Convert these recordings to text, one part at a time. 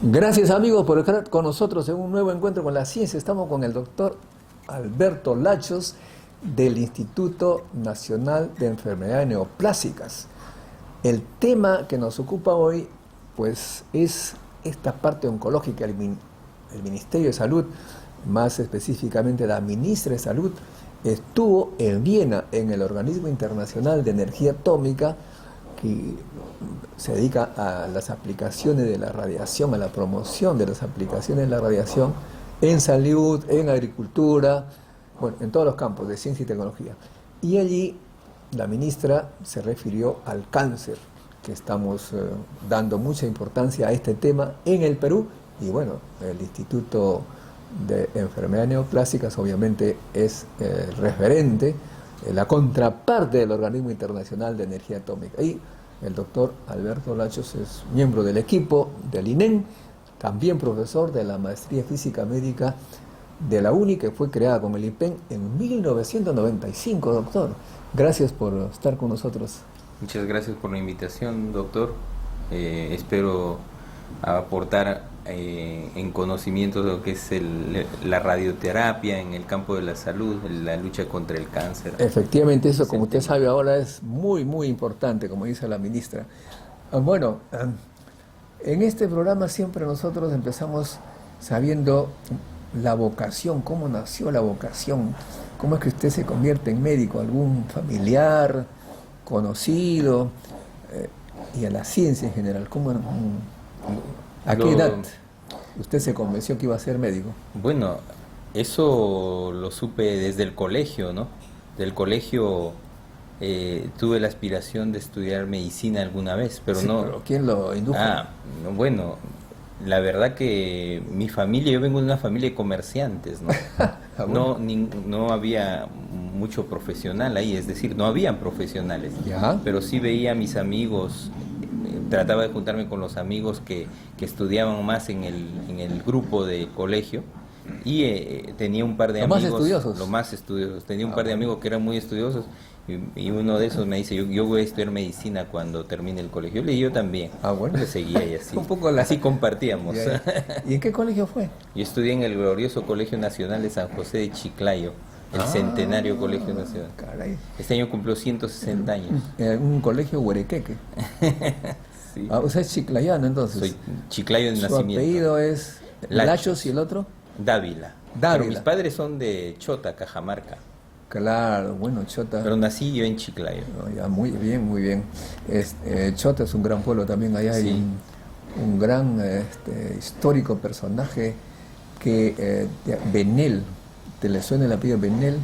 Gracias amigos por estar con nosotros en un nuevo encuentro con la ciencia. Estamos con el doctor Alberto Lachos del Instituto Nacional de Enfermedades Neoplásicas. El tema que nos ocupa hoy pues es esta parte oncológica. El Ministerio de Salud, más específicamente la ministra de Salud, estuvo en Viena en el Organismo Internacional de Energía Atómica, que se dedica a las aplicaciones de la radiación, a la promoción de las aplicaciones de la radiación en salud, en agricultura, bueno, en todos los campos de ciencia y tecnología. Y allí la ministra se refirió al cáncer, que estamos dando mucha importancia a este tema en el Perú, y bueno, el Instituto de Enfermedades Neoplásicas obviamente es el referente, la contraparte del Organismo Internacional de Energía Atómica. Y el doctor Alberto Lachos es miembro del equipo del INEN, también profesor de la Maestría Física Médica de la UNI, que fue creada con el IPEN en 1995, doctor. Gracias por estar con nosotros. Muchas gracias por la invitación, doctor. Espero aportar en conocimientos de lo que es la radioterapia en el campo de la salud, la lucha contra el cáncer. Efectivamente, eso, como usted sabe ahora, es muy, muy importante, como dice la ministra. Bueno, en este programa siempre nosotros empezamos sabiendo la vocación, cómo nació la vocación, cómo es que usted se convierte en médico, algún familiar, conocido, y a la ciencia en general. ¿A qué edad usted se convenció que iba a ser médico? Bueno, eso lo supe desde el colegio, ¿no? Del colegio tuve la aspiración de estudiar medicina alguna vez, pero sí, no... ¿Pero quién lo indujo? Bueno, la verdad que mi familia, yo vengo de una familia de comerciantes, ¿no? Bueno. No había mucho profesional ahí, es decir, no habían profesionales, ¿ya? Pero sí veía a mis amigos, trataba de juntarme con los amigos que estudiaban más en el grupo de colegio, y tenía un par de amigos... Los más estudiosos. Tenía un par de amigos que eran muy estudiosos, y uno de esos me dice, yo voy a estudiar medicina cuando termine el colegio. Yo también. Bueno. Le seguía y así. Un poco así compartíamos. ¿Y en qué colegio fue? Yo estudié en el glorioso Colegio Nacional de San José de Chiclayo, el centenario Colegio Nacional. Caray. Este año cumplió 160 años. Un colegio huerequeque. Sí. Usted es chiclayano, entonces. Soy chiclayo de nacimiento. ¿Su apellido es Lachos y el otro? Dávila. Pero mis padres son de Chota, Cajamarca. Claro, bueno, Chota. Pero nací yo en Chiclayo. Ya, muy bien, muy bien. Chota es un gran pueblo también. Allá sí. Hay un gran histórico personaje que Benel. ¿Te le suena el apellido Benel?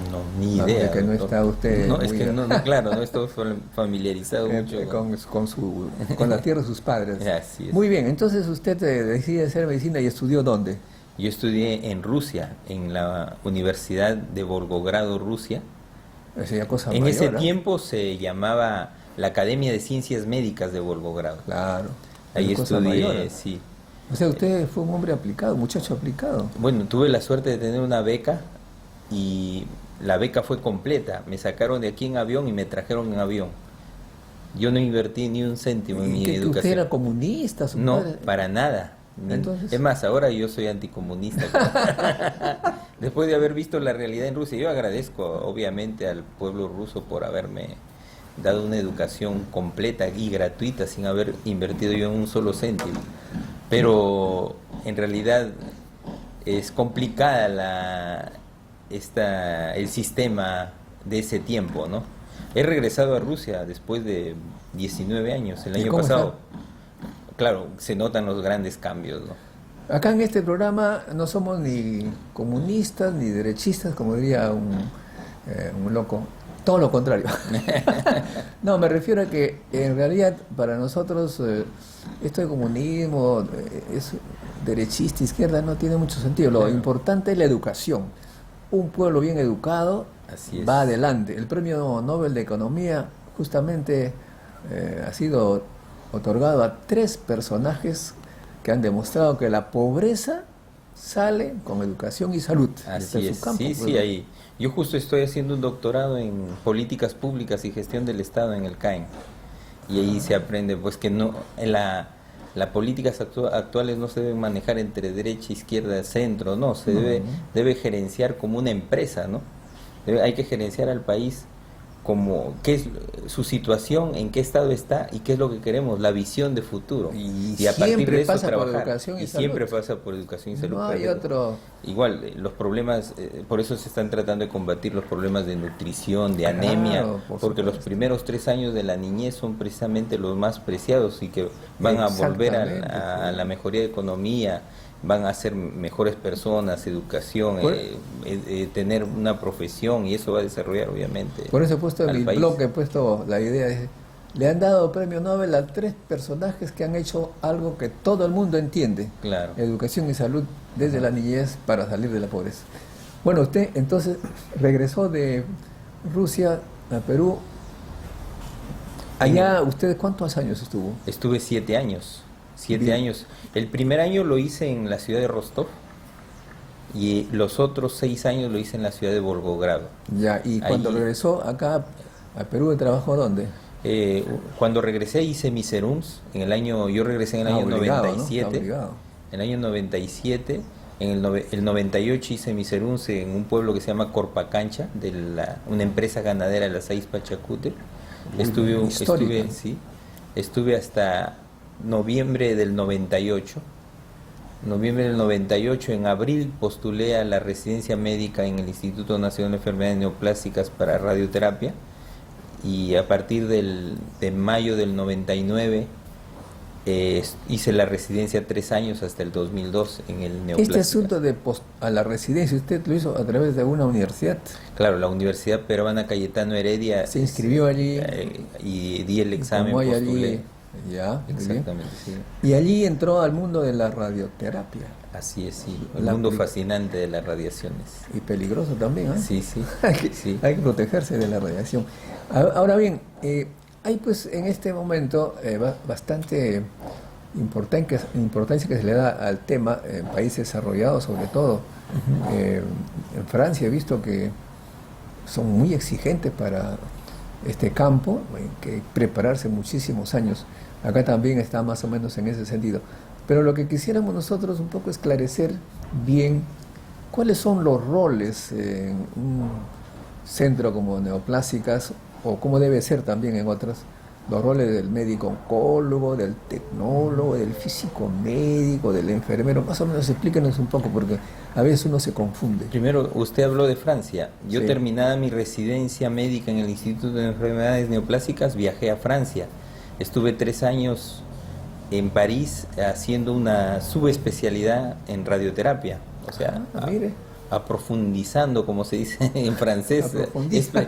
No, ni idea. Que no está usted. No, es que claro, no estoy familiarizado mucho con la tierra de sus padres. Así es. Muy bien, entonces usted decide hacer medicina y estudió ¿dónde? Yo estudié en Rusia, en la Universidad de Volgogrado, Rusia. En ese tiempo se llamaba la Academia de Ciencias Médicas de Volgogrado. Claro. Ahí estudié, sí. O sea, usted fue un hombre aplicado, un muchacho aplicado. Bueno, tuve la suerte de tener una beca, y la beca fue completa. Me sacaron de aquí en avión y me trajeron en avión. Yo no invertí ni un céntimo en mi educación. ¿Usted era comunista? No, para nada. Entonces... Es más, ahora yo soy anticomunista. Después de haber visto la realidad en Rusia, yo agradezco obviamente al pueblo ruso por haberme dado una educación completa y gratuita sin haber invertido yo en un solo céntimo. Pero en realidad es complicada el sistema de ese tiempo, ¿no? He regresado a Rusia después de 19 años, el año pasado. Está? Claro, se notan los grandes cambios, ¿no? Acá en este programa no somos ni comunistas ni derechistas, como diría un loco. Todo lo contrario. No, me refiero a que en realidad para nosotros esto de comunismo, es derechista, izquierda, no tiene mucho sentido. Lo importante es la educación. Un pueblo bien educado va adelante. El premio Nobel de Economía justamente ha sido otorgado a 3 personajes que han demostrado que la pobreza sale con educación y salud. Así es, sí, ahí. Yo justo estoy haciendo un doctorado en políticas públicas y gestión del Estado en el CAEN. Y ahí se aprende, pues, que no, las políticas actuales no se deben manejar entre derecha, izquierda, centro, no, se debe gerenciar como una empresa, ¿no? Hay que gerenciar al país como qué es su situación, en qué estado está y qué es lo que queremos, la visión de futuro. Y a partir de eso pasa trabajar. Por educación y siempre salud. pasa por educación y salud. No hay otro. Igual, los problemas, por eso se están tratando de combatir los problemas de nutrición, de anemia, porque los primeros 3 años de la niñez son precisamente los más preciados y que van a volver a la mejoría de economía, van a ser mejores personas, educación, tener una profesión, y eso va a desarrollar obviamente. Por eso he puesto en mi país. blog, he puesto la idea, le han dado premio Nobel a 3 personajes que han hecho algo que todo el mundo entiende. Claro. Educación y salud desde la niñez para salir de la pobreza. Bueno, usted entonces regresó de Rusia a Perú. Allá, ¿usted cuántos años estuvo? Estuve 7 años. 7 Bien. años. El primer año lo hice en la ciudad de Rostov y los otros 6 años lo hice en la ciudad de Volgogrado. Ya, y cuando Ahí- regresó acá a Perú, ¿trabajó dónde? Cuando regresé hice mi serums en el año, yo regresé en el año Obligado, ¿no? 97. Obligado. En el año 97, en el 98 hice mi serums en un pueblo que se llama Corpacancha, de una empresa ganadera de las Seis Pachacute. Histórica. Estuve hasta noviembre del 98. Noviembre del 98, en abril postulé a la residencia médica en el Instituto Nacional de Enfermedades Neoplásicas para radioterapia, y a partir de mayo del 99 hice la residencia 3 años hasta el 2002 en el Neoplásicas. Este asunto de a la residencia, ¿usted lo hizo a través de una universidad? Claro, la Universidad Peruana Cayetano Heredia. ¿Se inscribió allí? Y di el examen, ¿Cómo hay postulé. allí? Ya, muy bien. Exactamente, sí. Y allí entró al mundo de la radioterapia. Así es, sí. El La mundo apli- fascinante de las radiaciones. Y peligroso también, ¿eh? Sí, sí. Sí. Hay que protegerse de la radiación. Ahora bien, hay pues en este momento bastante importancia que se le da al tema en países desarrollados, sobre todo. En Francia he visto que son muy exigentes para este campo, hay que prepararse muchísimos años. Acá también está más o menos en ese sentido. Pero lo que quisiéramos nosotros un poco esclarecer bien cuáles son los roles en un centro como Neoplásicas, o cómo debe ser también en otros, los roles del médico oncólogo, del tecnólogo, del físico médico, del enfermero. Más o menos explíquenos un poco, porque a veces uno se confunde. Primero, usted habló de Francia. Yo, Sí. terminada mi residencia médica en el Instituto de Enfermedades Neoplásicas, viajé a Francia. Estuve 3 años en París haciendo una subespecialidad en radioterapia. O sea, Mire. aprofundizando, como se dice en francés. Aprofundiza.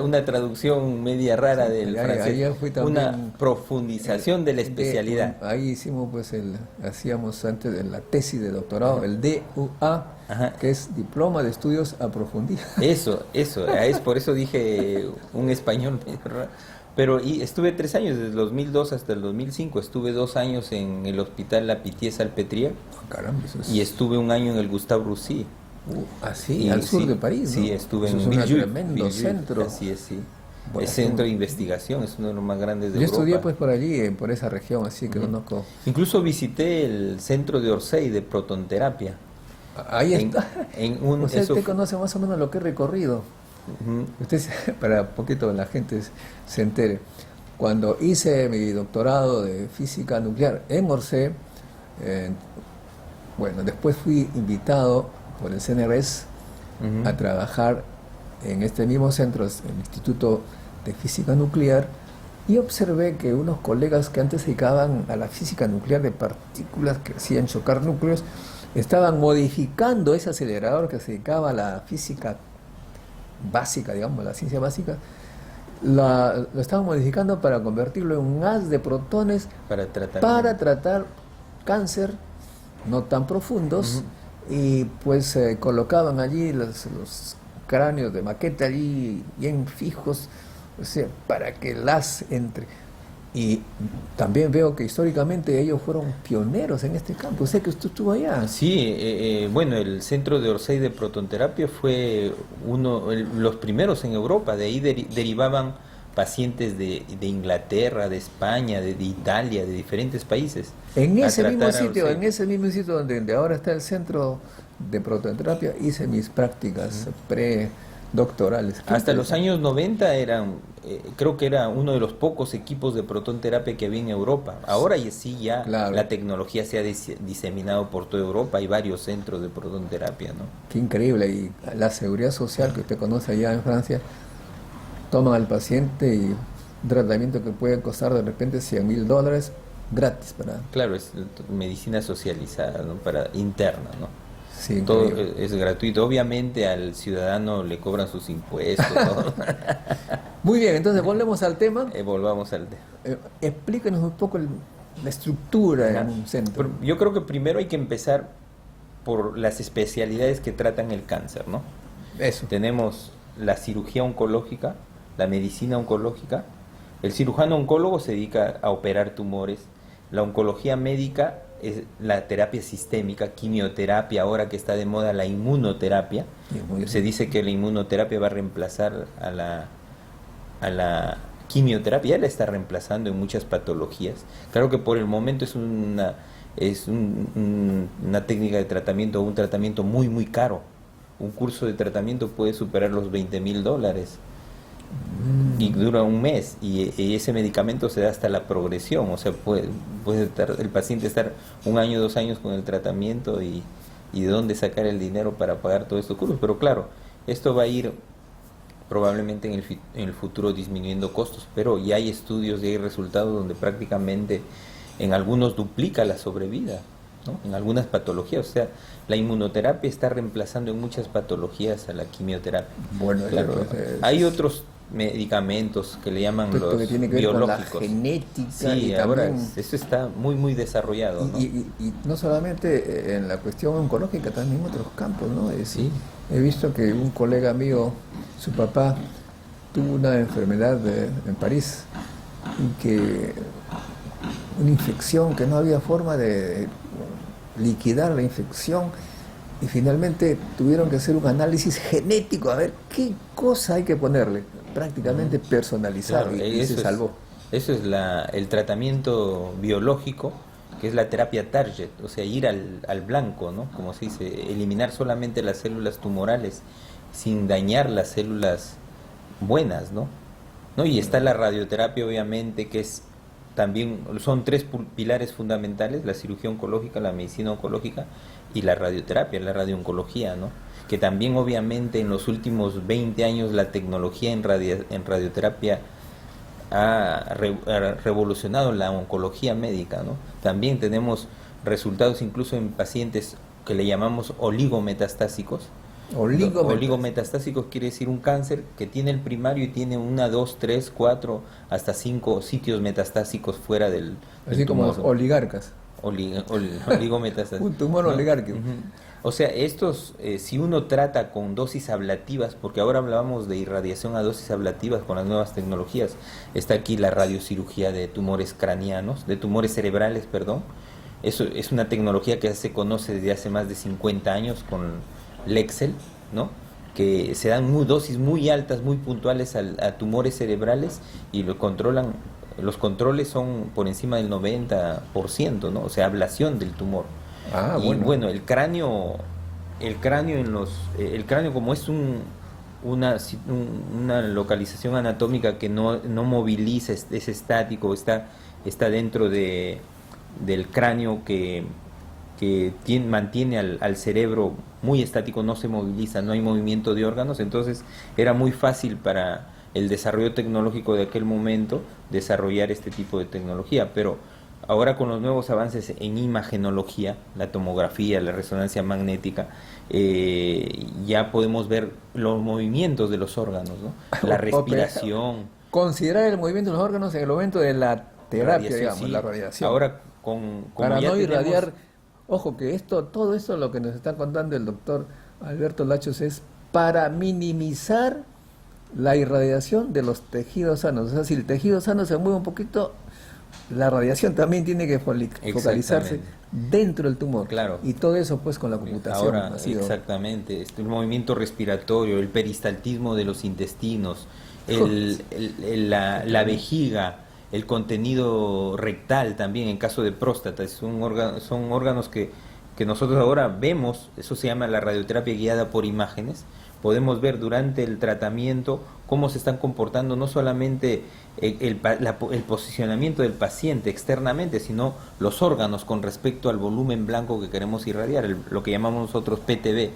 Una traducción media rara del Ahí francés. fui también, Una profundización de la especialidad. Ahí hicimos hacíamos antes de la tesis de doctorado, el DUA, Ajá. que es Diploma de Estudios Aprofundizados. Eso, es por eso dije un español medio raro. Pero estuve 3 años, desde el 2002 hasta el 2005. Estuve 2 años en el hospital La Pitié-Salpêtrière Caramba, eso es... y estuve 1 año en el Gustave Roussy. así, Y al sur sí, de París, ¿no? Sí, estuve Eso en es un Villejuif, tremendo centro. Así es, sí. Bueno, Es centro de investigación, es uno de los más grandes de Yo Europa. estudié pues por allí, por esa región, así que conozco. Incluso visité el centro de Orsay de protonterapia. Ahí está. O sea, eso usted conoce más o menos lo que he recorrido. Ujú. Usted, para poquito la gente se entere. Cuando hice mi doctorado de física nuclear en Orsay, bueno, después fui invitado por el CNRS Ujú. a trabajar en este mismo centro, el Instituto de Física Nuclear, y observé que unos colegas que antes se dedicaban a la física nuclear de partículas que hacían chocar núcleos, estaban modificando ese acelerador que se dedicaba a la física básica, digamos, la ciencia básica, lo estaban modificando para convertirlo en un haz de protones para tratar cáncer no tan profundos. Y pues colocaban allí los cráneos de maqueta allí bien fijos, o sea, para que el haz entre. Y también veo que históricamente ellos fueron pioneros en este campo. Sé que usted estuvo allá. Sí, bueno, el centro de Orsay de protonterapia fue los primeros en Europa. De ahí derivaban pacientes de Inglaterra, de España, de Italia, de diferentes países. En a ese mismo tratar a sitio, los- en ese mismo sitio donde ahora está el centro de prototerapia, hice mis prácticas predoctorales. Qué Hasta los interesante. años 90 creo que era uno de los pocos equipos de protonterapia que había en Europa. Ahora sí ya Claro. la tecnología se ha diseminado por toda Europa, hay varios centros de protonterapia, ¿no? Qué increíble. Y la seguridad social que usted conoce allá en Francia, toman al paciente y un tratamiento que puede costar de repente $100,000 gratis para... Claro, es medicina socializada, ¿no? Para interna, ¿no? Sí, Todo increíble. es gratuito. Obviamente al ciudadano le cobran sus impuestos, ¿no? Muy bien, entonces volvemos al tema. Volvamos al Explíquenos un poco la estructura Ajá. en un centro. Yo creo que primero hay que empezar por las especialidades que tratan el cáncer, ¿no? Eso. Tenemos la cirugía oncológica, la medicina oncológica. El cirujano oncólogo se dedica a operar tumores. La oncología médica es la terapia sistémica, quimioterapia, ahora que está de moda la inmunoterapia. Se dice que la inmunoterapia va a reemplazar a la quimioterapia, ya la está reemplazando en muchas patologías. Claro que por el momento es una técnica de tratamiento, un tratamiento muy, muy caro. Un curso de tratamiento puede superar los $20,000 y dura un mes, y ese medicamento se da hasta la progresión, o sea, puede el paciente estar 1 año, 2 años con el tratamiento y de dónde sacar el dinero para pagar todos estos cursos. Pero claro, esto va a ir probablemente en el futuro disminuyendo costos, pero ya hay estudios y hay resultados donde prácticamente en algunos duplica la sobrevida, ¿no? En algunas patologías, o sea, la inmunoterapia está reemplazando en muchas patologías a la quimioterapia. Bueno, Claro, hay otros medicamentos que le llaman esto los que tiene que ver con la biológicos. genética Sí, y ahora también... eso está muy, muy desarrollado, ¿no? Y no solamente en la cuestión oncológica, también en otros campos, ¿no? Sí. He visto que un colega mío, su papá, tuvo una enfermedad en París, y que una infección que no había forma de liquidar la infección, y finalmente tuvieron que hacer un análisis genético a ver qué cosa hay que ponerle, prácticamente personalizado, Claro, y se eso salvó. Eso es el tratamiento biológico, que es la terapia target, o sea, ir al blanco, ¿no? Como se dice, eliminar solamente las células tumorales sin dañar las células buenas, ¿no? ¿No? Y está la radioterapia, obviamente, que es también, son 3 pilares fundamentales: la cirugía oncológica, la medicina oncológica y la radioterapia, la radiooncología, ¿no? Que también, obviamente, en los últimos 20 años la tecnología en radioterapia ha revolucionado la oncología médica, ¿no? También tenemos resultados incluso en pacientes que le llamamos oligometastásicos. Oligometastásicos quiere decir un cáncer que tiene el primario y tiene 1, 2, 3, 4, hasta 5 sitios metastásicos fuera del Así como tumor. los oligarcas. Oligometastásicos. Un tumor ¿no? oligárquico. O sea, estos, si uno trata con dosis ablativas, porque ahora hablábamos de irradiación a dosis ablativas con las nuevas tecnologías, está aquí la radiocirugía de tumores craneanos, de tumores cerebrales, perdón. Eso es una tecnología que se conoce desde hace más de 50 años con Lexel, ¿no? Que se dan dosis muy altas, muy puntuales a tumores cerebrales y lo controlan. Los controles son por encima del 90%, ¿no? O sea, ablación del tumor. Ah, Y bueno. bueno, el cráneo como es una localización anatómica que no moviliza, es estático, está dentro del cráneo que mantiene al cerebro muy estático, no se moviliza, no hay movimiento de órganos. Entonces era muy fácil para el desarrollo tecnológico de aquel momento desarrollar este tipo de tecnología, pero ahora con los nuevos avances en imagenología, la tomografía, la resonancia magnética, ya podemos ver los movimientos de los órganos, ¿no? La respiración. Considerar el movimiento de los órganos en el momento de la terapia, digamos, sí. la radiación. Ahora, para ya no irradiar, tenemos... ojo que todo esto lo que nos está contando el doctor Alberto Lachos es para minimizar la irradiación de los tejidos sanos. O sea, si el tejido sano se mueve un poquito, la radiación también tiene que focalizarse dentro del tumor. Claro. Y todo eso pues con la computación. Ahora, exactamente, el movimiento respiratorio, el peristaltismo de los intestinos, la vejiga, el contenido rectal también en caso de próstata. Son órganos que nosotros ahora vemos, eso se llama la radioterapia guiada por imágenes. Podemos ver durante el tratamiento cómo se están comportando no solamente el posicionamiento del paciente externamente, sino los órganos con respecto al volumen blanco que queremos irradiar, lo que llamamos nosotros PTB,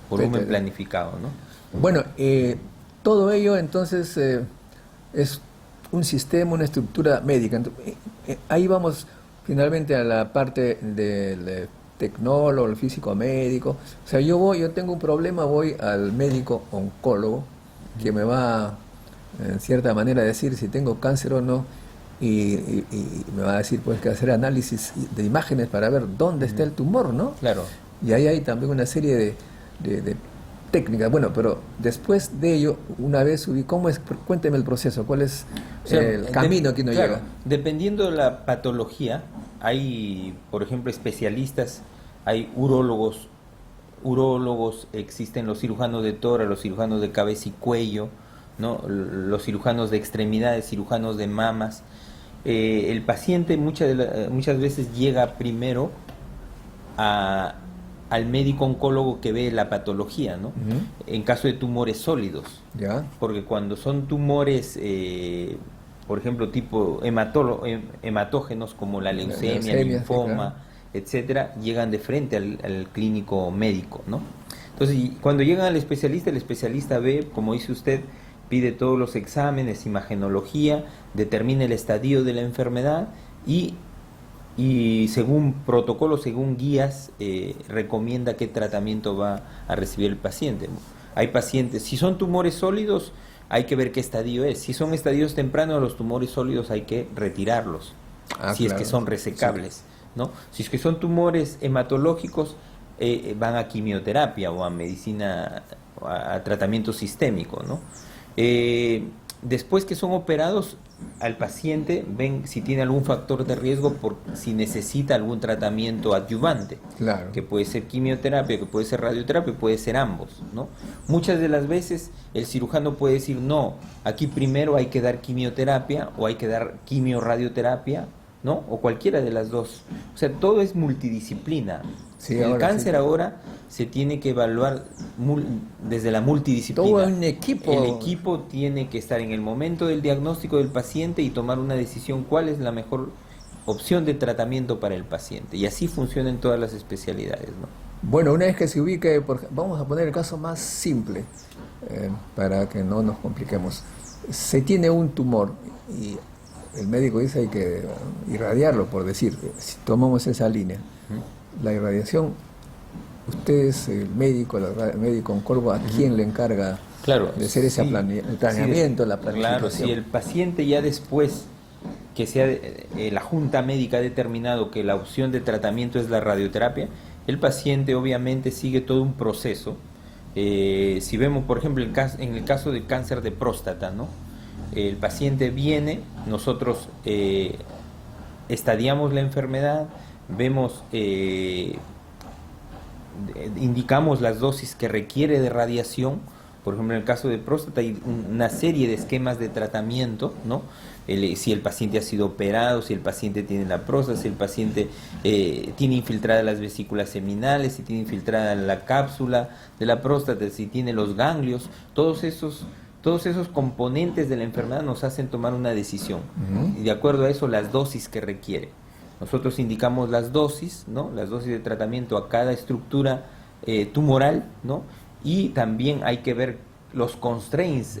volumen PTB. planificado, ¿no? Bueno, todo ello entonces es un sistema, una estructura médica. Ahí vamos finalmente a la parte del tecnólogo, el físico médico. O sea, yo tengo un problema, voy al médico oncólogo que me va en cierta manera a decir si tengo cáncer o no, y me va a decir pues que hacer análisis de imágenes para ver dónde está el tumor, ¿no? Claro. Y ahí hay también una serie de técnicas. Bueno, pero después de ello, una vez subí, ¿cómo es? Cuénteme el proceso, ¿cuál es el camino que uno llega? Dependiendo de la patología, hay, por ejemplo, especialistas, hay urólogos, existen los cirujanos de tórax, los cirujanos de cabeza y cuello, ¿no? Los cirujanos de extremidades, cirujanos de mamas. El paciente muchas veces llega primero al médico oncólogo que ve la patología, ¿no? En caso de tumores sólidos. ¿Ya? Porque cuando son tumores, por ejemplo, tipo hematógenos como la leucemia, el linfoma, sí, claro, etcétera, llegan de frente al clínico médico, ¿no? Entonces, cuando llegan al especialista, el especialista ve, como dice usted, pide todos los exámenes, imagenología, determina el estadio de la enfermedad y según protocolo, según guías, recomienda qué tratamiento va a recibir el paciente. Hay pacientes, si son tumores sólidos, hay que ver qué estadio es. Si son estadios tempranos, los tumores sólidos hay que retirarlos, si claro, es que son resecables, sí, ¿no? Si es que son tumores hematológicos, van a quimioterapia o a medicina, a tratamiento sistémico, ¿no? Después que son operados, al paciente ven si tiene algún factor de riesgo, por si necesita algún tratamiento adyuvante, claro, que puede ser quimioterapia, que puede ser radioterapia, puede ser ambos, ¿no? Muchas de las veces el cirujano puede decir, no, aquí primero hay que dar quimioterapia o hay que dar quimioradioterapia, ¿no? O cualquiera de las dos. O sea, todo es multidisciplina. Sí, el cáncer sí, ahora se tiene que evaluar desde la multidisciplina. Todo un equipo. El equipo tiene que estar en el momento del diagnóstico del paciente y tomar una decisión cuál es la mejor opción de tratamiento para el paciente. Y así funciona en todas las especialidades, ¿no? Bueno, una vez que se ubique, vamos a poner el caso más simple, para que no nos compliquemos. Se tiene un tumor y el médico dice hay que irradiarlo, por decir, si tomamos esa línea. La irradiación, ustedes, el médico oncólogo, ¿a quién le encarga, claro, de hacer ese planeamiento, sí, la planificación? Claro, si el paciente ya después que sea la junta médica ha determinado que la opción de tratamiento es la radioterapia, el paciente obviamente sigue todo un proceso. Si vemos, por ejemplo, en el caso del cáncer de próstata, ¿no? El paciente viene, nosotros estadiamos la enfermedad, vemos, indicamos las dosis que requiere de radiación. Por ejemplo, en el caso de próstata hay una serie de esquemas de tratamiento, ¿no? Si el paciente ha sido operado, si el paciente tiene la próstata, si el paciente tiene infiltradas las vesículas seminales, si tiene infiltrada la cápsula de la próstata, si tiene los ganglios, todos esos componentes de la enfermedad nos hacen tomar una decisión. Y de acuerdo a eso, las dosis que requiere. Nosotros indicamos las dosis, ¿no? Las dosis de tratamiento a cada estructura tumoral, ¿no? Y también hay que ver los constraints,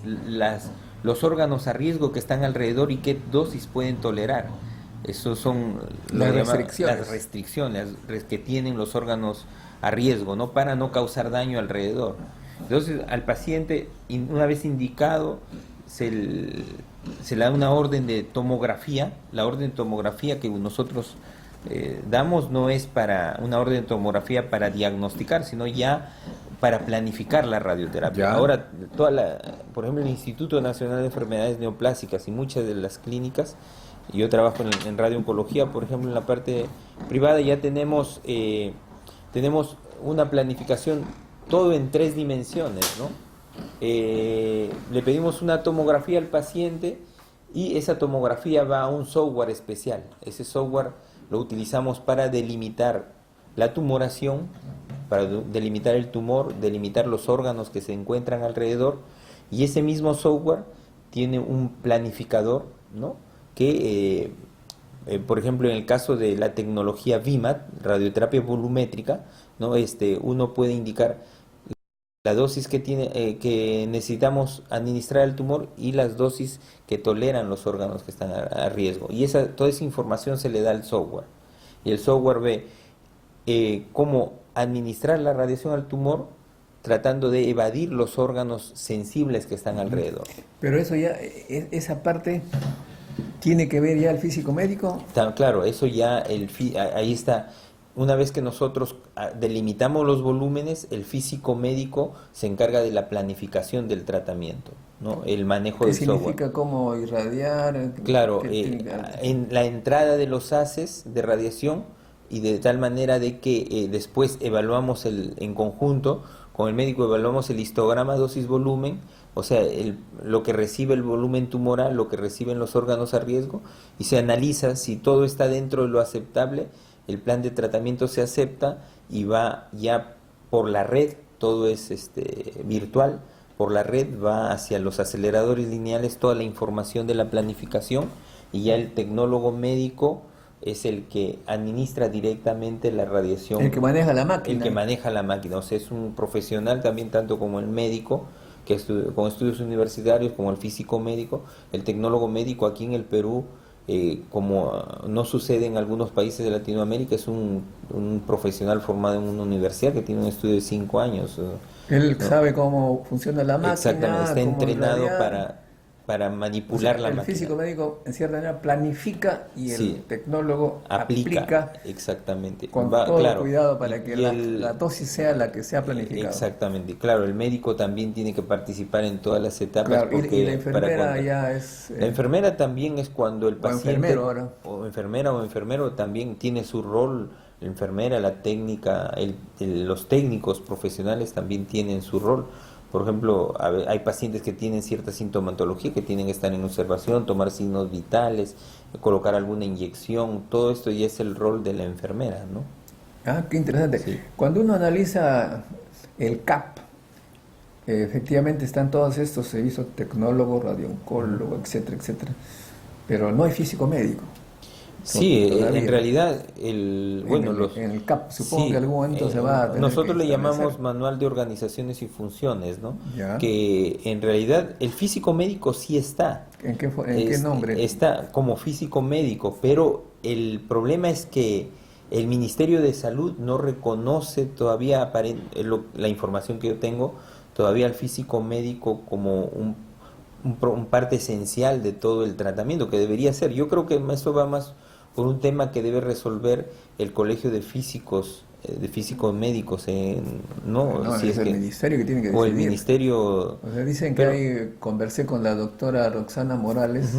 los órganos a riesgo que están alrededor y qué dosis pueden tolerar. Esos son las restricciones que tienen los órganos a riesgo, ¿no? Para no causar daño alrededor. Entonces, al paciente, una vez indicado, se le da una orden de tomografía. La orden de tomografía que nosotros damos no es para una orden de tomografía para diagnosticar, sino ya para planificar la radioterapia. Ahora, por ejemplo, el Instituto Nacional de Enfermedades Neoplásicas y muchas de las clínicas, yo trabajo en radiooncología, por ejemplo, en la parte privada, ya tenemos una planificación todo en 3 dimensiones, ¿no? le pedimos una tomografía al paciente y esa tomografía va a un software especial. Ese software lo utilizamos para delimitar la tumoración, para delimitar el tumor, delimitar los órganos que se encuentran alrededor, y ese mismo software tiene un planificador, ¿no? Que, por ejemplo, en el caso de la tecnología VIMAT, radioterapia volumétrica, ¿no? Uno puede indicar la dosis que necesitamos administrar al tumor y las dosis que toleran los órganos que están a riesgo. Y toda esa información se le da al software. Y el software ve cómo administrar la radiación al tumor tratando de evadir los órganos sensibles que están alrededor. Pero eso ya, esa parte tiene que ver ya el físico médico. Claro, eso ya, ahí está. Una vez que nosotros delimitamos los volúmenes, el físico médico se encarga de la planificación del tratamiento, ¿no? El manejo del software. ¿Qué significa cómo irradiar? Claro, en la entrada de los haces de radiación, y de tal manera de que después evaluamos en conjunto, con el médico evaluamos el histograma dosis-volumen, o sea, lo que recibe el volumen tumoral, lo que reciben los órganos a riesgo, y se analiza si todo está dentro de lo aceptable. El plan de tratamiento se acepta y va ya por la red, todo es virtual, por la red va hacia los aceleradores lineales toda la información de la planificación, y ya el tecnólogo médico es el que administra directamente la radiación. El que maneja la máquina. El que maneja la máquina, o sea, es un profesional también, tanto como el médico, con estudios universitarios, como el físico médico. El tecnólogo médico aquí en el Perú, como no sucede en algunos países de Latinoamérica, es un profesional formado en una universidad que tiene un estudio de 5 años. Él sabe cómo funciona la máquina. Exactamente, está entrenado para manipular la máquina. El físico médico, en cierta manera, planifica y el tecnólogo aplica. Exactamente. Con todo cuidado para que la dosis sea la que sea planificada. Exactamente. Claro, el médico también tiene que participar en todas las etapas. Claro, porque y la enfermera ya es... La enfermera también es cuando el paciente... O enfermera o enfermero también tiene su rol. La enfermera, la técnica, los técnicos profesionales también tienen su rol. Por ejemplo, hay pacientes que tienen cierta sintomatología, que tienen que estar en observación, tomar signos vitales, colocar alguna inyección. Todo esto ya es el rol de la enfermera, ¿no? Ah, qué interesante. Sí. Cuando uno analiza el CAP, efectivamente están todos estos servicios, tecnólogo, radiooncólogo, etcétera, etcétera, pero no hay físico médico. Sí, en realidad, en el CAP, supongo que en algún momento se va a tener. Nosotros le llamamos Manual de Organizaciones y Funciones, ¿no? Ya. Que en realidad el físico médico sí está. ¿En qué nombre? Está como físico médico, pero el problema es que el Ministerio de Salud no reconoce todavía, la información que yo tengo, todavía al físico médico como un parte esencial de todo el tratamiento, que debería ser. Yo creo que eso va más por un tema que debe resolver el Colegio de Físicos Médicos, no si es el ministerio que tiene que decidir. O el ministerio... O sea, dicen que conversé con la doctora Roxana Morales,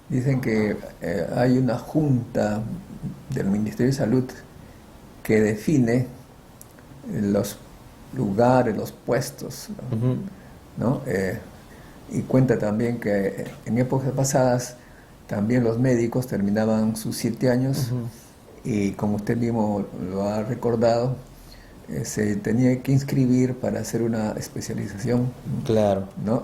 dicen que hay una junta del Ministerio de Salud que define los lugares, los puestos, ¿no? Y cuenta también que en épocas pasadas también los médicos terminaban sus 7 años y, como usted mismo lo ha recordado, se tenía que inscribir para hacer una especialización. Claro. ¿No?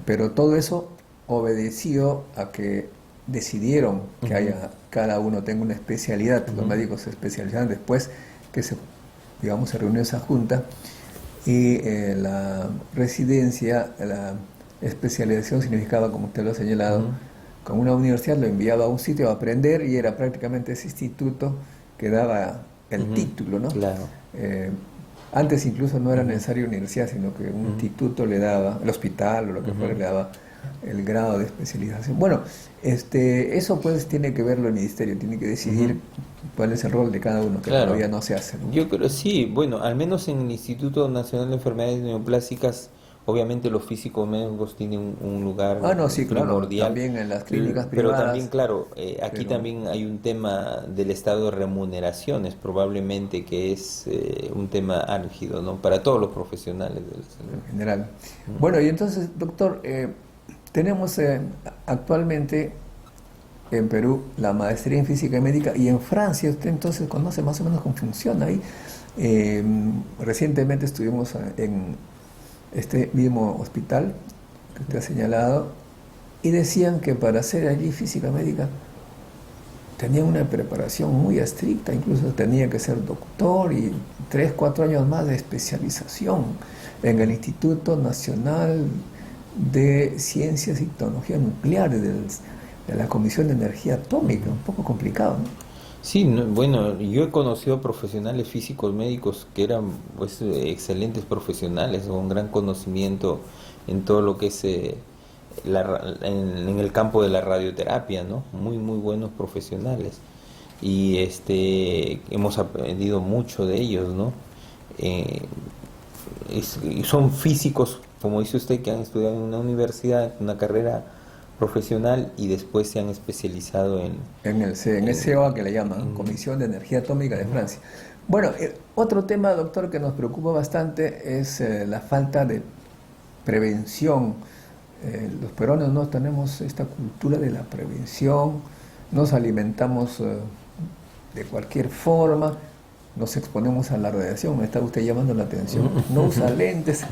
Pero todo eso obedeció a que decidieron que cada uno tenga una especialidad. Los médicos se especializaron después que se reunió esa junta, y la residencia, la especialización significaba, como usted lo ha señalado, como una universidad lo enviaba a un sitio a aprender, y era prácticamente ese instituto que daba el título, ¿no? Claro. Antes incluso no era necesario universidad, sino que un instituto le daba, el hospital o lo que fuera, le daba el grado de especialización. Bueno, eso pues tiene que verlo el ministerio, tiene que decidir cuál es el rol de cada uno, que todavía no se hace, ¿no? Yo creo, sí, bueno, al menos en el Instituto Nacional de Enfermedades Neoplásicas Obviamente los físicos médicos tienen un lugar No, sí, claro, primordial. también en las clínicas Pero privadas. también, claro, aquí Pero- también hay un tema del estado de remuneraciones, probablemente que es un tema álgido, ¿no? Para todos los profesionales de la salud. en general. Bueno, y entonces, doctor, tenemos actualmente en Perú la maestría en física y médica, y en Francia usted entonces conoce más o menos cómo funciona ahí. Recientemente estuvimos en este mismo hospital que usted ha señalado, y decían que para hacer allí física médica tenía una preparación muy estricta, incluso tenía que ser doctor y 3, 4 años más de especialización en el Instituto Nacional de Ciencias y Tecnología Nucleares de la Comisión de Energía Atómica. Un poco complicado, ¿no? Sí, bueno, yo he conocido profesionales físicos médicos que eran pues excelentes profesionales con gran conocimiento en todo lo que es en el campo de la radioterapia, ¿no? Muy muy buenos profesionales y hemos aprendido mucho de ellos, ¿no? Eh, y son físicos, como dice usted, que han estudiado en una universidad, una carrera profesional y después se han especializado En el COA, que le llaman Comisión de Energía Atómica de Francia. Bueno, otro tema, doctor, que nos preocupa bastante es la falta de prevención. Los peruanos no tenemos esta cultura de la prevención, nos alimentamos de cualquier forma, nos exponemos a la radiación. Me está usted llamando la atención, no usa lentes.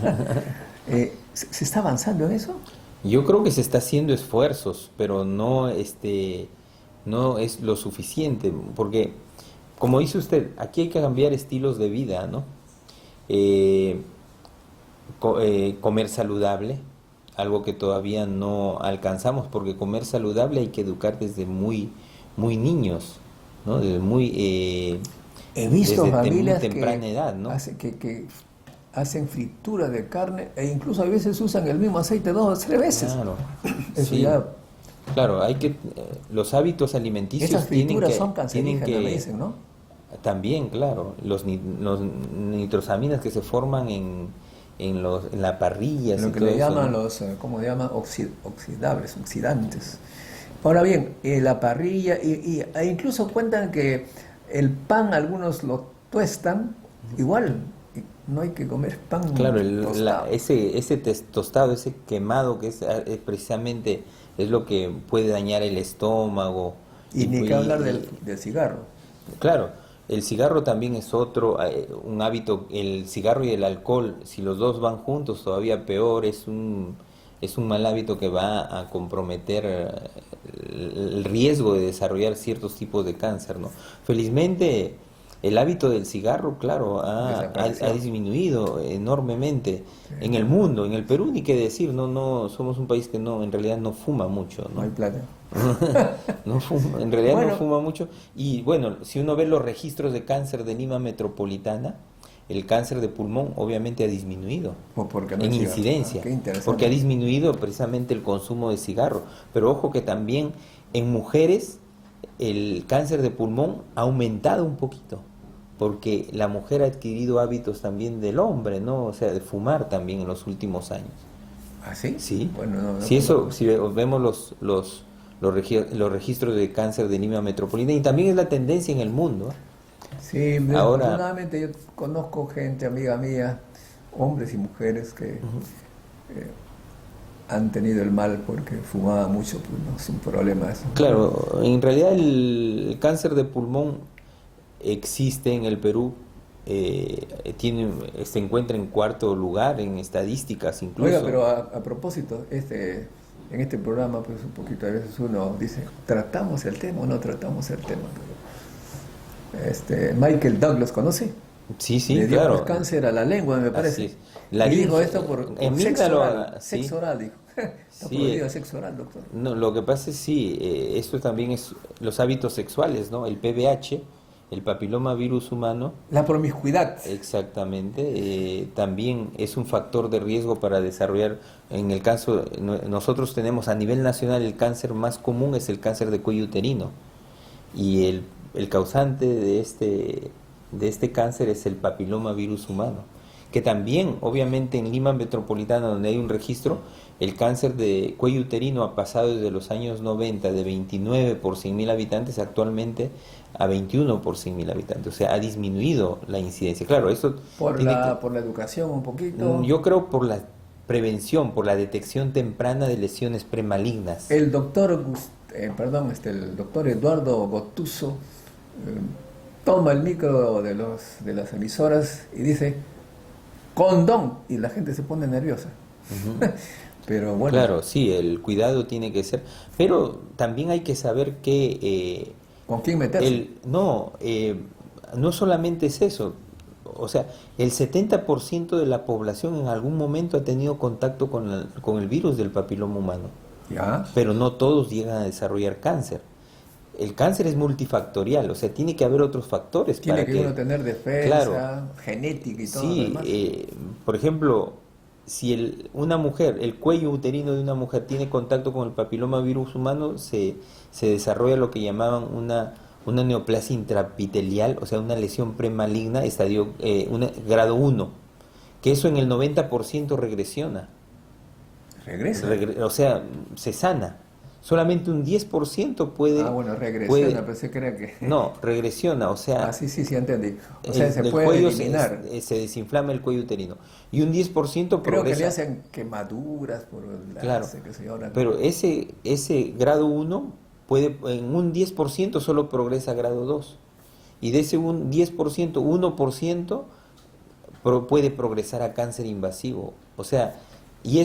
¿Se está avanzando en eso? Yo creo que se está haciendo esfuerzos, pero no no es lo suficiente, porque como dice usted, aquí hay que cambiar estilos de vida, ¿no? Eh, Comer saludable, algo que todavía no alcanzamos, porque comer saludable hay que educar desde muy muy niños, ¿no? Desde He visto desde familias muy temprana que, edad, ¿no? que hacen fritura de carne e incluso a veces usan el mismo aceite 2 o 3 veces. Claro, Eso sí. ya, Claro, hay que los hábitos alimenticios esas tienen frituras que son tienen cancerígenas, me dicen, ¿no? también, claro, los nitrosaminas que se forman en la parrilla Lo y que todo le eso, llaman ¿no? ¿cómo le llaman? Oxidables, oxidantes. Ahora bien, la parrilla, e incluso cuentan que el pan algunos lo tuestan, igual, no hay que comer pan Claro, tostado. ese tostado, ese quemado que es precisamente es lo que puede dañar el estómago. Y ni que hablar del cigarro. Claro, el cigarro también es otro, un hábito, el cigarro y el alcohol, si los dos van juntos todavía peor, es un mal hábito que va a comprometer el riesgo de desarrollar ciertos tipos de cáncer, ¿no? Felizmente el hábito del cigarro, claro, ha disminuido enormemente en el mundo, en el Perú ni qué decir, no somos un país que no, en realidad no fuma mucho, No hay ¿no? plata. No fuma, en realidad Bueno. no fuma mucho. Y bueno, si uno ve los registros de cáncer de Lima metropolitana, el cáncer de pulmón obviamente ha disminuido O porque no en hay cigarro. incidencia, Qué interesante. porque ha disminuido precisamente el consumo de cigarro. Pero ojo que también en mujeres el cáncer de pulmón ha aumentado un poquito, porque la mujer ha adquirido hábitos también del hombre, ¿no? O sea, de fumar también en los últimos años. ¿Ah, sí? Sí, Bueno, no si conozco. si vemos los registros de cáncer de Lima metropolitana, y también es la tendencia en el mundo. Sí, Ahora, desafortunadamente yo conozco gente, amiga mía, hombres y mujeres que han tenido el mal porque fumaba mucho, pues no es un problema eso. claro, en realidad el cáncer de pulmón existe en el Perú, se encuentra en cuarto lugar en estadísticas incluso. Oiga, pero a propósito, en este programa, pues un poquito a veces uno dice, ¿tratamos el tema o no tratamos el tema? Pero, Michael Douglas, ¿conoce? Sí, sí, Le dio claro. pues, cáncer a la lengua, me Así parece. es. La Y dijo linfa- esto por en sexo Míndalo, oral. sí. Sexo oral, dijo. Está Sí, prohibido el sexo oral, doctor. No, lo que pasa es sí, esto también es los hábitos sexuales, ¿no? El PVH, el papiloma virus humano, La promiscuidad. exactamente, también es un factor de riesgo para desarrollar, en el caso, nosotros tenemos a nivel nacional el cáncer más común es el cáncer de cuello uterino, y el causante de este cáncer es el papiloma virus humano, que también, obviamente, en Lima Metropolitana, donde hay un registro, el cáncer de cuello uterino ha pasado desde los años 90 de 29 por 100.000 habitantes actualmente a 21 por 100.000 habitantes. O sea, ha disminuido la incidencia. Claro, esto por la educación un poquito. Yo creo por la prevención, por la detección temprana de lesiones premalignas. El doctor, el doctor Eduardo Gotuso toma el micro de las emisoras y dice condón, y la gente se pone nerviosa. Uh-huh. Pero bueno. Claro, sí, el cuidado tiene que ser, pero también hay que saber que ¿con quién meterse? No solamente es eso. O sea, el 70% de la población en algún momento ha tenido contacto con el virus del papiloma humano. ¿Ya? Pero no todos llegan a desarrollar cáncer. El cáncer es multifactorial, o sea, tiene que haber otros factores. Tiene que uno tener defensa, claro, genética y todo lo demás. Por ejemplo, si una mujer, el cuello uterino de una mujer tiene contacto con el papiloma virus humano, se desarrolla lo que llamaban una neoplasia intraepitelial, o sea, una lesión premaligna, grado 1, que eso en el 90% regresiona. ¿Regresa? O sea, se sana. Solamente un 10% puede... regresiona, pensé que era que... No, regresiona, o sea... sí, entendí. O sea, se puede cuello eliminar. Se desinflama el cuello uterino. Y un 10% progresa. Creo que le hacen quemaduras por el claro, que se ahora... Pero ese grado 1 puede, en un 10% solo progresa a grado 2. Y de ese 10%, 1% puede progresar a cáncer invasivo. O sea, y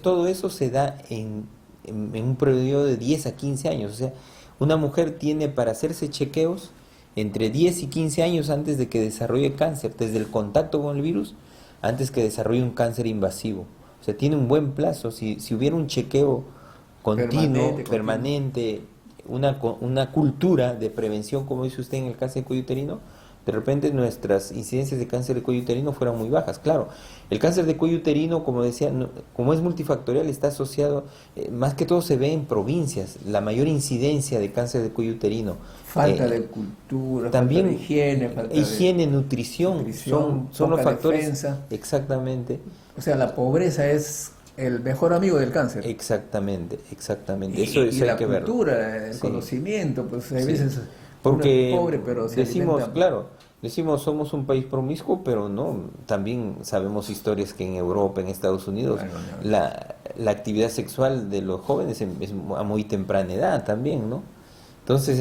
todo eso se da en un periodo de 10 a 15 años. O sea, una mujer tiene para hacerse chequeos entre 10 y 15 años antes de que desarrolle cáncer, desde el contacto con el virus, antes que desarrolle un cáncer invasivo. O sea, tiene un buen plazo. Si hubiera un chequeo continuo, permanente, una cultura de prevención, como dice usted, en el cáncer de cuello uterino, de repente nuestras incidencias de cáncer de cuello uterino fueran muy bajas. Claro, el cáncer de cuello uterino, como decía, como es multifactorial, está asociado, más que todo se ve en provincias, la mayor incidencia de cáncer de cuello uterino. Falta de cultura, también falta de higiene, nutrición son los factores. Defensa. Exactamente. O sea, la pobreza es el mejor amigo del cáncer. Exactamente. Eso hay que verlo. La cultura, el conocimiento, pues hay veces... Porque pobre, pero decimos somos un país promiscuo, pero no, también sabemos historias que en Europa, en Estados Unidos, la actividad sexual de los jóvenes es a muy temprana edad también, ¿no? Entonces,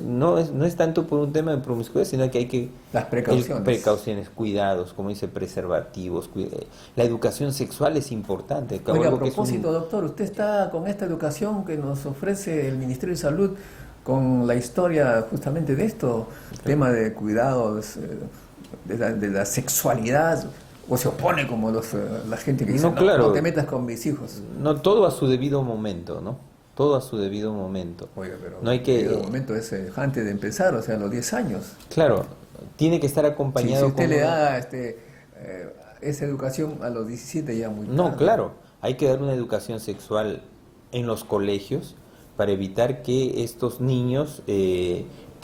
no es tanto por un tema de promiscuidad, sino que hay que... Las precauciones. Cuidados, como dice, preservativos, la educación sexual es importante. Oiga, a propósito, doctor, usted está con esta educación que nos ofrece el Ministerio de Salud, con la historia justamente de esto, tema de cuidados, de la sexualidad, o se opone como la gente que dice, no te metas con mis hijos. No, todo a su debido momento, ¿no? Todo a su debido momento. Oiga, pero no hay que, el debido momento es antes de empezar, o sea, a los 10 años. Claro, tiene que estar acompañado. Si usted le da esa educación a los 17 ya muy tarde. No, claro, hay que dar una educación sexual en los colegios, para evitar que estos niños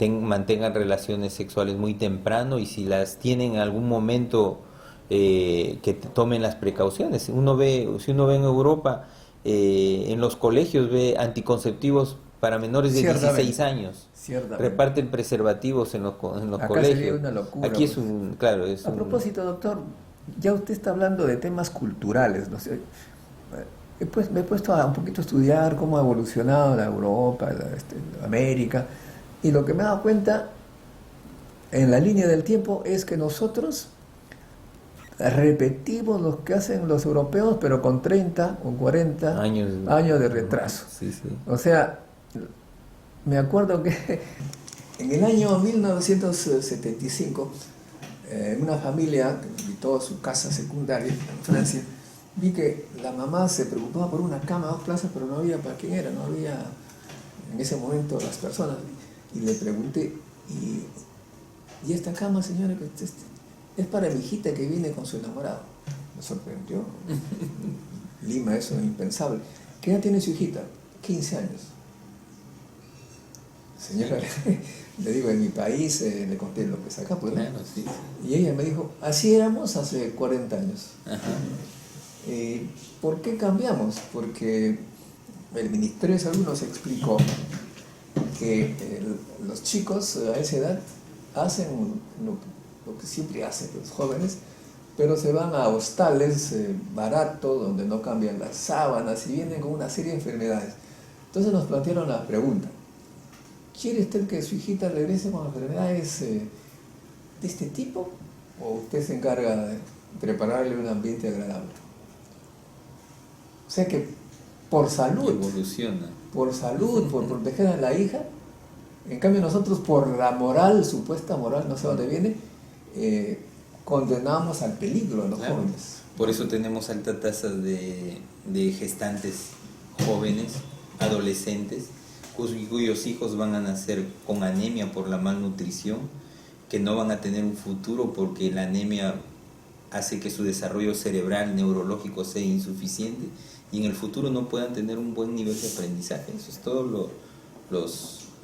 mantengan relaciones sexuales muy temprano, y si las tienen en algún momento que tomen las precauciones. Si uno ve en Europa, en los colegios ve anticonceptivos para menores de 16 años. Reparten preservativos en los Acá colegios. Sería una locura, aquí A propósito, doctor, ya usted está hablando de temas culturales, no sé. Me he puesto un poquito a estudiar cómo ha evolucionado la Europa, América, y lo que me he dado cuenta en la línea del tiempo es que nosotros repetimos lo que hacen los europeos, pero con 30 o 40 años de retraso. Sí. O sea, me acuerdo que en el año 1975, una familia que me invitó a su casa secundaria en Francia, vi que la mamá se preocupaba por una cama, 2 plazas, pero no había para quién era, no había en ese momento las personas. Y le pregunté, ¿y esta cama, señora, que es para mi hijita que viene con su enamorado? Me sorprendió. Lima, eso es impensable. ¿Qué edad tiene su hijita? 15 años. señora, le digo, en mi país, le conté lo que es acá, pues, ¿no? Claro, sí. Y ella me dijo, así éramos hace 40 años. Ajá. ¿Por qué cambiamos? Porque el Ministerio de Salud nos explicó que los chicos a esa edad hacen lo que siempre hacen los jóvenes, pero se van a hostales baratos donde no cambian las sábanas y vienen con una serie de enfermedades. Entonces nos plantearon la pregunta, ¿quiere usted que su hijita regrese con enfermedades de este tipo? ¿O usted se encarga de prepararle un ambiente agradable? O sea que por salud, Evoluciona. por proteger a la hija, en cambio nosotros por la moral, supuesta moral, no sé dónde viene, condenamos al peligro a los Claro. jóvenes. Por eso tenemos alta tasa de gestantes jóvenes, adolescentes, cuyos hijos van a nacer con anemia por la malnutrición, que no van a tener un futuro porque la anemia hace que su desarrollo cerebral, neurológico sea insuficiente y en el futuro no puedan tener un buen nivel de aprendizaje. Eso es todo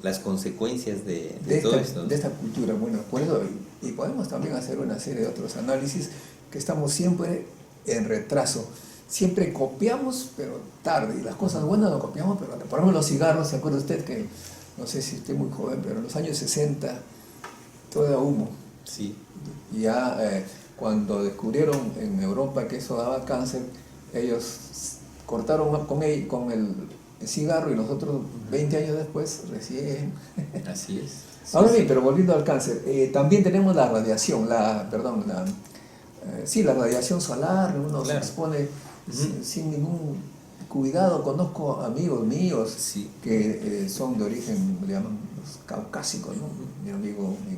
las consecuencias de todo esto, ¿no? De esta cultura. Bueno, por eso, y podemos también hacer una serie de otros análisis, que estamos siempre en retraso. Siempre copiamos, pero tarde, y las cosas buenas lo copiamos, pero tarde. Por ejemplo, los cigarros, ¿se acuerda usted que, no sé si usted es muy joven, pero en los años 60 todo era humo? Sí. Y ya cuando descubrieron en Europa que eso daba cáncer, ellos cortaron con el cigarro y nosotros 20 años después recién. Así es. Sí, Ahora bien, sí. pero volviendo al cáncer, también tenemos la radiación, la radiación solar, uno se Claro. expone sin ningún cuidado. Conozco amigos míos Sí. que son de origen, le llaman los caucásicos, ¿no?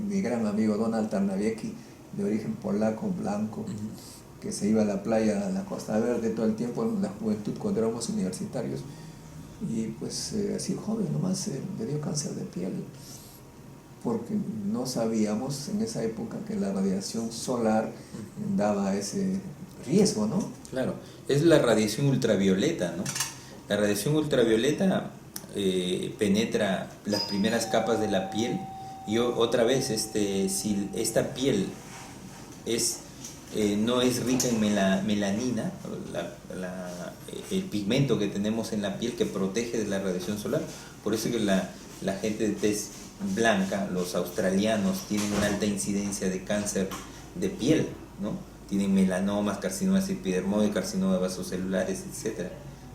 Mi gran amigo Donald Tarnaviecki, de origen polaco, blanco, que se iba a la playa, a la Costa Verde todo el tiempo en la juventud cuando éramos universitarios, y pues así joven nomás le dio cáncer de piel, porque no sabíamos en esa época que la radiación solar daba ese riesgo, ¿no? Claro, es la radiación ultravioleta, ¿no? La radiación ultravioleta penetra las primeras capas de la piel y otra vez, si esta piel no es rica en melanina, el pigmento que tenemos en la piel que protege de la radiación solar, por eso que la gente de tez blanca, los australianos, tienen una alta incidencia de cáncer de piel, ¿no? Tienen melanomas, carcinomas epidermoides, carcinomas vasocelulares, etc.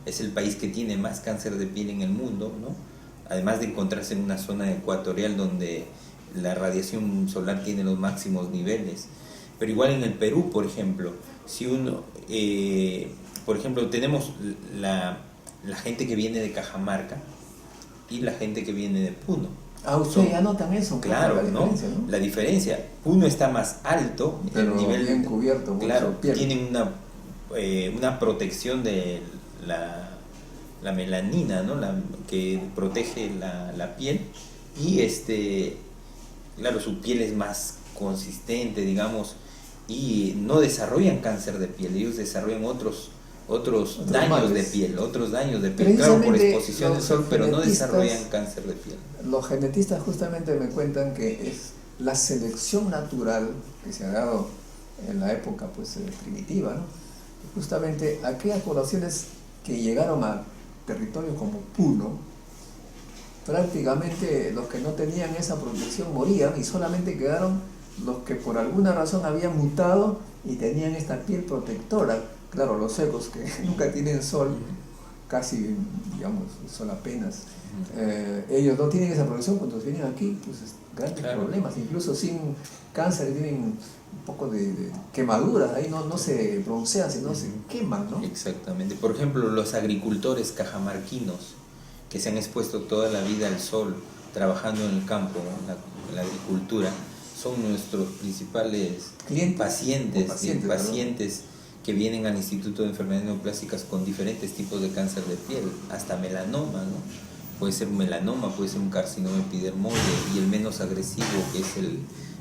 Es el país que tiene más cáncer de piel en el mundo, ¿no? Además de encontrarse en una zona ecuatorial donde la radiación solar tiene los máximos niveles. Pero igual en el Perú, por ejemplo, si uno, por ejemplo, tenemos la gente que viene de Cajamarca y la gente que viene de Puno. Ah, ustedes ya notan eso. Claro, la ¿no? diferencia, ¿no? La diferencia, Puno está más alto, Pero el nivel bien cubierto, mucho claro, piel. tienen una protección de la melanina, ¿no? Que protege la piel y claro, su piel es más consistente, digamos, y no desarrollan cáncer de piel, ellos desarrollan otros daños males. de piel, claro, por Precisamente exposición al los sol, pero no genetistas- desarrollan cáncer de piel. Los genetistas justamente me cuentan que es la selección natural que se ha dado en la época pues, primitiva, ¿no? Justamente aquellas poblaciones que llegaron a territorios como Puno, prácticamente los que no tenían esa protección morían y solamente quedaron los que por alguna razón habían mutado y tenían esta piel protectora. Claro, los secos que nunca tienen sol, casi, digamos, sol apenas. Ellos no tienen esa protección, cuando vienen aquí, pues grandes Claro. problemas, incluso sin cáncer, tienen un poco de quemaduras, ahí no se broncean, sino se queman, ¿no? Exactamente. Por ejemplo, los agricultores cajamarquinos que se han expuesto toda la vida al sol, trabajando en el campo, en la agricultura, son nuestros principales Clientes. pacientes que vienen al Instituto de Enfermedades Neoplásicas con diferentes tipos de cáncer de piel, hasta melanoma, ¿no? Puede ser un melanoma, puede ser un carcinoma epidermoide y el menos agresivo, que es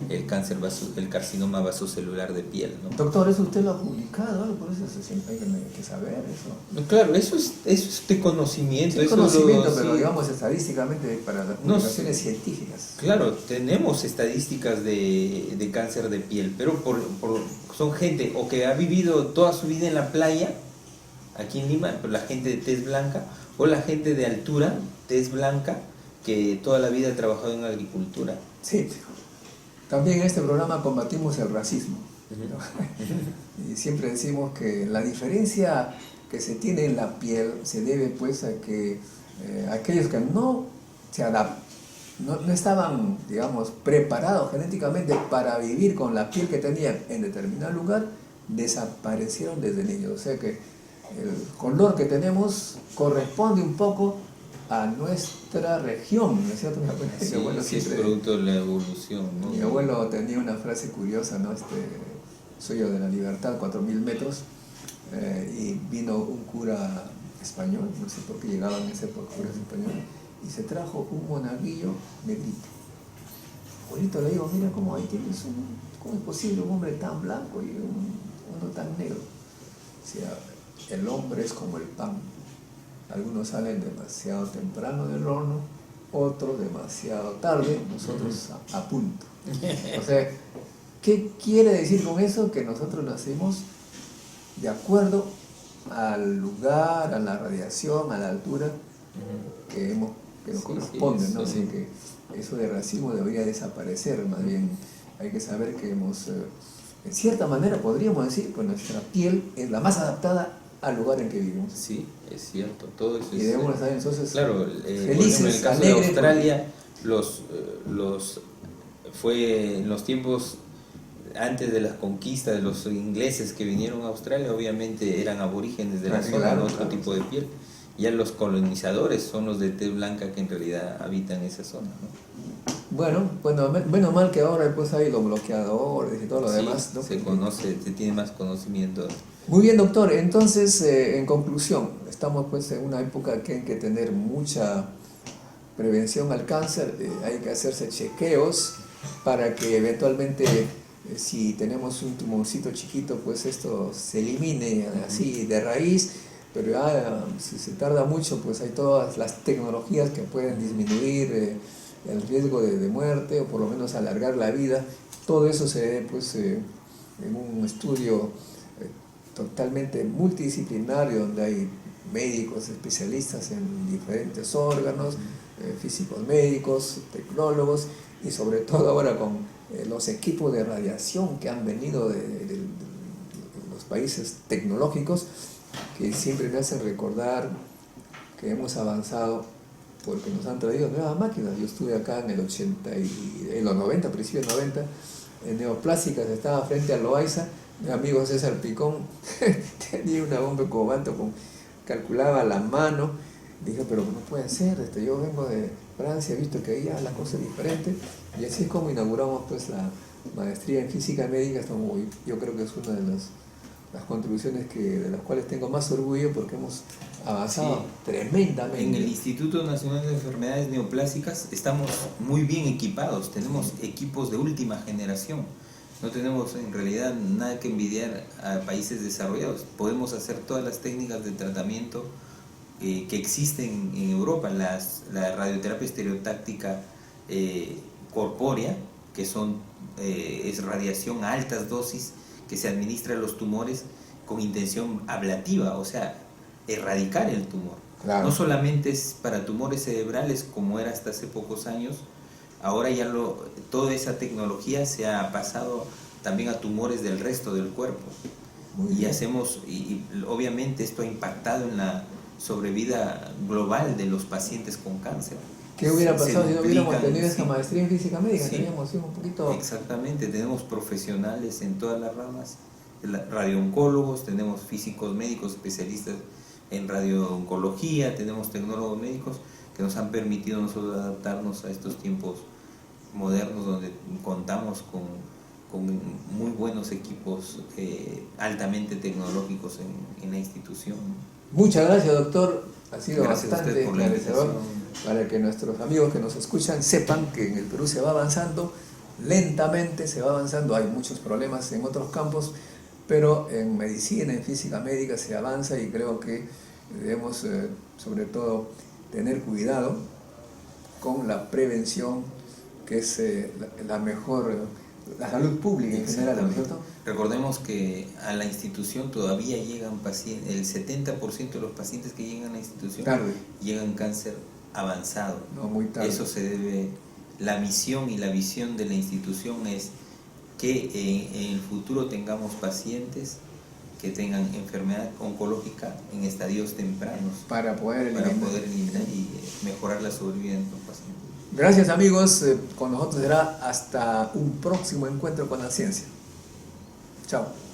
el cáncer el carcinoma vasocelular de piel, ¿no? Doctor, eso usted lo ha publicado, ¿no? Por eso hay que saber eso. Claro, eso es de conocimiento. Sí, eso conocimiento, sí. pero digamos estadísticamente para las publicaciones científicas. Claro, tenemos estadísticas de cáncer de piel, pero son gente o que ha vivido toda su vida en la playa, aquí en Lima, la gente de tez blanca, o la gente de altura, tez blanca, que toda la vida ha trabajado en agricultura. Sí, también en este programa combatimos el racismo, ¿no? Y siempre decimos que la diferencia que se tiene en la piel se debe pues a que aquellos que no estaban, digamos, preparados genéticamente para vivir con la piel que tenían en determinado lugar, desaparecieron desde niños. O sea que el color que tenemos corresponde un poco a nuestra región, ¿no es cierto? Sí, es producto de la evolución, ¿no? Mi abuelo tenía una frase curiosa, ¿no? Soy yo de la Libertad, 4000 metros, y vino un cura español, no sé por qué llegaban en ese época curas españoles, y se trajo un monaguillo negrito. Abuelito, le digo, mira cómo ahí tienes ¿cómo es posible un hombre tan blanco y uno tan negro? O sea, el hombre es como el pan. Algunos salen demasiado temprano del horno, otros demasiado tarde, nosotros a punto. O sea, ¿qué quiere decir con eso? Que nosotros nacemos de acuerdo al lugar, a la radiación, a la altura que nos corresponde, ¿no? Así que eso de racismo debería desaparecer, más bien hay que saber que hemos, en cierta manera podríamos decir que nuestra piel es la más adaptada al lugar en que vivimos. Sí, es cierto, todo eso y debemos estar entonces claro, felices, por ejemplo, en el caso de Australia, porque fue en los tiempos antes de las conquistas de los ingleses que vinieron a Australia, obviamente eran aborígenes de la zona, otro tipo de piel. Ya los colonizadores son los de tez blanca que en realidad habitan esa zona, ¿no? Bueno, menos mal que ahora pues hay los bloqueadores y todo lo demás, ¿no? Se tiene más conocimiento. Muy bien, doctor. Entonces, en conclusión, estamos pues en una época que hay que tener mucha prevención al cáncer, hay que hacerse chequeos para que eventualmente, si tenemos un tumorcito chiquito, pues esto se elimine así de raíz, pero ya si se tarda mucho, pues hay todas las tecnologías que pueden disminuir el riesgo de muerte o por lo menos alargar la vida. Todo eso se ve pues en un estudio totalmente multidisciplinario donde hay médicos especialistas en diferentes órganos, físicos médicos, tecnólogos y sobre todo ahora con los equipos de radiación que han venido de los países tecnológicos, que siempre me hacen recordar que hemos avanzado porque nos han traído nuevas máquinas. Yo estuve acá en en los 90, principios de 90, en Neoplásticas, estaba frente a Loaiza. Mi amigo César Picón tenía una bomba de cobalto, calculaba la mano. Dije, pero no puede ser, yo vengo de Francia, he visto que ahí ya la cosa es diferente. Y así es como inauguramos pues la maestría en física médica. Yo creo que es una de las contribuciones de las cuales tengo más orgullo, porque hemos avanzado tremendamente. En el Instituto Nacional de Enfermedades Neoplásicas estamos muy bien equipados, tenemos equipos de última generación. No tenemos en realidad nada que envidiar a países desarrollados. Podemos hacer todas las técnicas de tratamiento que existen en Europa, la radioterapia estereotáctica corpórea, que es radiación a altas dosis que se administra a los tumores con intención ablativa, o sea, erradicar el tumor. Claro. No solamente es para tumores cerebrales como era hasta hace pocos años. Ahora ya toda esa tecnología se ha pasado también a tumores del resto del cuerpo. Y obviamente esto ha impactado en la sobrevida global de los pacientes con cáncer. ¿Qué hubiera pasado si no hubiéramos tenido esa maestría en física médica? Sí, teníamos un poquito... Exactamente, tenemos profesionales en todas las ramas, radiooncólogos, tenemos físicos médicos especialistas en radiooncología, tenemos tecnólogos médicos que nos han permitido nosotros adaptarnos a estos tiempos modernos donde contamos con muy buenos equipos altamente tecnológicos en la institución. Muchas gracias, doctor. Ha sido bastante esclarecedor para que nuestros amigos que nos escuchan sepan que en el Perú se va avanzando lentamente se va avanzando. Hay muchos problemas en otros campos, pero en medicina, en física médica se avanza, y creo que debemos sobre todo tener cuidado con la prevención, que es la mejor, la salud pública en general, ¿no es cierto? Recordemos que a la institución todavía llegan pacientes, el 70% de los pacientes que llegan a la institución Tarde. llegan cáncer avanzado. No, muy tarde. Eso se debe, la misión y la visión de la institución es que en el futuro tengamos pacientes que tengan enfermedad oncológica en estadios tempranos Para poder eliminar y mejorar la sobrevivencia de los pacientes. Gracias, amigos, con nosotros será hasta un próximo encuentro con la ciencia. Chao.